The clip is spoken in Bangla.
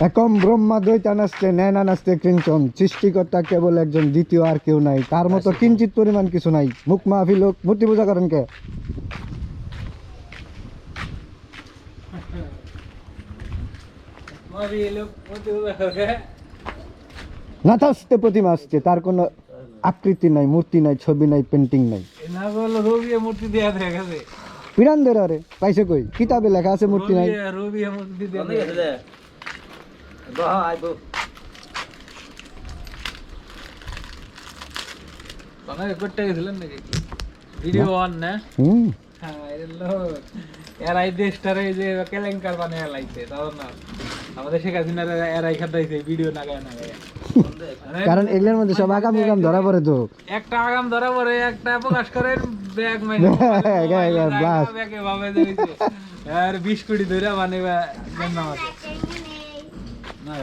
একম ব্রহ্মা দ্বৈতা নাস্তে নয়না নাস্তে কিঞ্চন, সৃষ্টিকর্তা কেবল একজন, দ্বিতীয় আর কেউ নাই, তার মতো কিঞ্চিত পরিমাণ কিছু নাই। মুখ মাহফিল লোক মূর্তি পূজা করেন কে? নাথাস্তে প্রতিমা আসছে, তার কোনো আকৃতি নাই, মূর্তি নাই, ছবি নাই, পেন্টিং নাই। মূর্তি দেয়া দেখা গেছে পিরানদের আরে পাইছে কই? কিতাবে লেখা আছে মূর্তি নাই। মূর্তি দেয়া বাংলা করতে গেছিলেন নাকি ভিডিও অন না? হ্যাঁ এরাই দেশটারে যে কেলেঙ্কার বানিয়ে লাইছে তাও না আমাদের শেখ হাসিনার এরাই খাটাইছে ভিডিও নাগায় নাগায়। কারণ এগুলোর মধ্যে সব আগাম উগাম ধরা পড়ে তো। একটা আগাম ধরা পড়ে একটা প্রকাশ করেন ব্যাগ মাইনে ব্যাগে ভাবে দিয়েছে আর 20 কোটি ধরে মানে নাম আছে না।